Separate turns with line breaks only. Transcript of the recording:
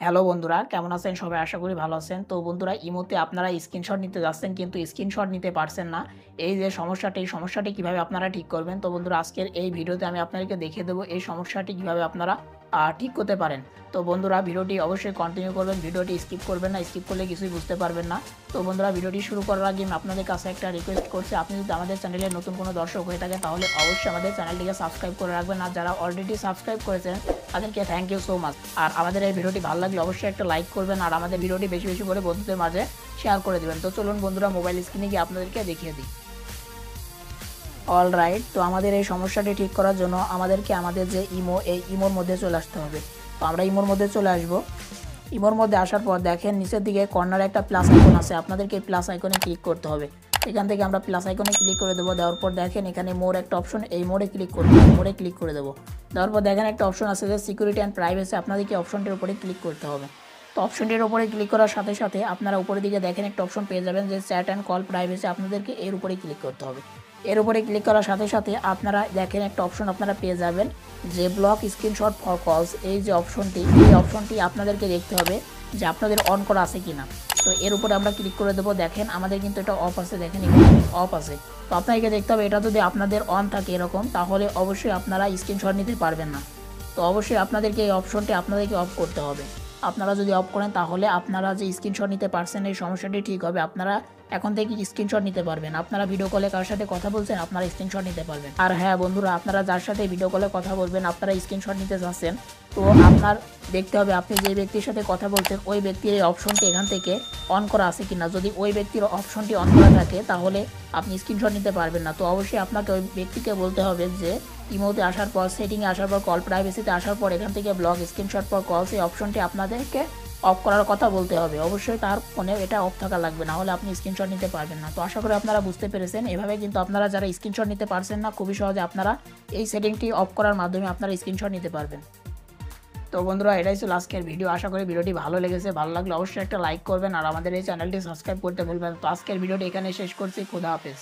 Hello বন্ধুরা, কেমন আছেন সবাই? আশা করি ভালো আছেন। তো বন্ধুরা, ইমোতে আপনারা স্ক্রিনশট নিতে যাচ্ছেন কিন্তু স্ক্রিনশট নিতে পারছেন না। এই যে সমস্যাটি, এই সমস্যাটি কিভাবে আপনারা ঠিক করবেন? তো বন্ধুরা, আজকের এই ভিডিওতে আমি আপনাদেরকে দেখিয়ে দেবো এই সমস্যাটি কিভাবে আপনারা ঠিক করতে পারেন। তো বন্ধুরা, ভিডিওটি অবশ্যই কন্টিনিউ করবেন, ভিডিওটি স্কিপ করবেন না, স্কিপ করলে কিছুই বুঝতে পারবেন না। তো বন্ধুরা, ভিডিওটি শুরু করার আগে আমি আপনাদের কাছে একটা রিকোয়েস্ট করছি, আপনি যদি আমাদের চ্যানেলে নতুন কোনো দর্শক হয়ে থাকেন তাহলে অবশ্যই আমাদের চ্যানেলটিকে সাবস্ক্রাইব করে রাখবেন। আর যারা অলরেডি সাবস্ক্রাইব করেছেন তাদেরকে থ্যাংক ইউ সো মাচ। আর আমাদের এই ভিডিওটি ভালো লাগলে অবশ্যই একটা লাইক করবেন আর আমাদের ভিডিওটি বেশি বেশি করে বন্ধুদের মাঝে শেয়ার করে দেবেন। তো চলুন বন্ধুরা, মোবাইল স্ক্রিনে গিয়ে আপনাদেরকে দেখিয়ে দিই। অলরাইট, তো আমাদের এই সমস্যাটি ঠিক করার জন্য আমাদেরকে আমাদের যে এই ইমোর মধ্যে চলে আসতে হবে। তো আমরা ইমোর মধ্যে চলে আসব। ইমোর মধ্যে আসার পর দেখেন নিচের দিকে কর্নারে একটা প্লাস আইকন আছে, আপনাদেরকে এই প্লাস আইকনে ক্লিক করতে হবে। এখান থেকে আমরা প্লাস আইকনে ক্লিক করে দেবো। দেওয়ার পর দেখেন এখানে মোর একটা অপশন, এই মোড়ে ক্লিক করতে হবে, মোড়ে ক্লিক করে দেবো। দেওয়ার পর দেখেন একটা অপশন আছে যে সিকিউরিটি অ্যান্ড প্রাইভেসি, আপনাদেরকে অপশনটির উপরে ক্লিক করতে হবে। তো অপশনটির উপরে ক্লিক করার সাথে সাথে আপনারা উপরের দিকে দেখেন একটা অপশন পেয়ে যাবেন যে চ্যাট অ্যান্ড কল প্রাইভেসি, আপনাদেরকে এর উপরে ক্লিক করতে হবে। এর উপরে ক্লিক করার সাথে সাথে আপনারা দেখেন একটা অপশন আপনারা পেয়ে যাবেন যে ব্লক স্ক্রিনশট ফর কলস, এই যে অপশনটি, এই অপশনটি আপনাদেরকে দেখতে হবে যে আপনাদের অন করা আছে কিনা। তো এর উপরে আমরা ক্লিক করে দেবো। দেখেন আমাদের কিন্তু এটা অফ আছে, দেখেন এখানে অফ আছে। তো আপনাকে দেখতে হবে এটা যদি আপনাদের অন থাকে এরকম, তাহলে অবশ্যই আপনারা স্ক্রিনশট নিতে পারবেন না। তো অবশ্যই আপনাদেরকে এই অপশনটি আপনাদেরকে অফ করতে হবে। আপনারা যদি অফ করেন তাহলে আপনারা যে স্ক্রিনশট নিতে পারছেন এই সমস্যাটি ঠিক হবে। আপনারা এখন থেকে স্ক্রিনশট নিতে পারবেন। আপনারা ভিডিও কলে কার সাথে কথা বলছেন আপনারা স্ক্রিনশট নিতে পারবেন। আর হ্যাঁ বন্ধুরা, আপনারা যার সাথে ভিডিও কলে কথা বলবেন আপনারা স্ক্রিনশট নিতে চাচ্ছেন, তো আপনার দেখতে হবে আপনি যে ব্যক্তির সাথে কথা বলছেন ওই ব্যক্তির এই অপশনটি এখান থেকে অন করা আছে কিনা। যদি ওই ব্যক্তির অপশনটি অন করা থাকে তাহলে আপনি স্ক্রিনশট নিতে পারবেন না। তো অবশ্যই আপনাকে ওই ব্যক্তিকে বলতে হবে যে ইমোতে আসার পর, সেটিংয়ে আসার পর, কল প্রাইভেসিতে আসার পর এখান থেকে ব্লক স্ক্রিনশট ফর কলস এই অপশনটি আপনাদেরকে অফ করার কথা বলতে হবে। অবশ্যই তার ফোনে এটা অফ থাকা লাগবে, না হলে আপনি স্ক্রিনশট নিতে পারবেন না। তো আশা করি আপনারা বুঝতে পেরেছেন। এভাবে কিন্তু আপনারা যারা স্ক্রিনশট নিতে পারছেন না, খুবই সহজে আপনারা এই সেটিংটি অফ করার মাধ্যমে আপনারা স্ক্রিনশট নিতে পারবেন। তো বন্ধুরা, এটাই ছিল আজকের ভিডিও। আশা করি ভিডিওটি ভালো লেগেছে। ভালো লাগলে অবশ্যই একটা লাইক করবেন আর আমাদের এই চ্যানেলটি সাবস্ক্রাইব করতে ভুলবেন। তো আজকের ভিডিওটি এখানে শেষ করছি। খুদা হাফেজ।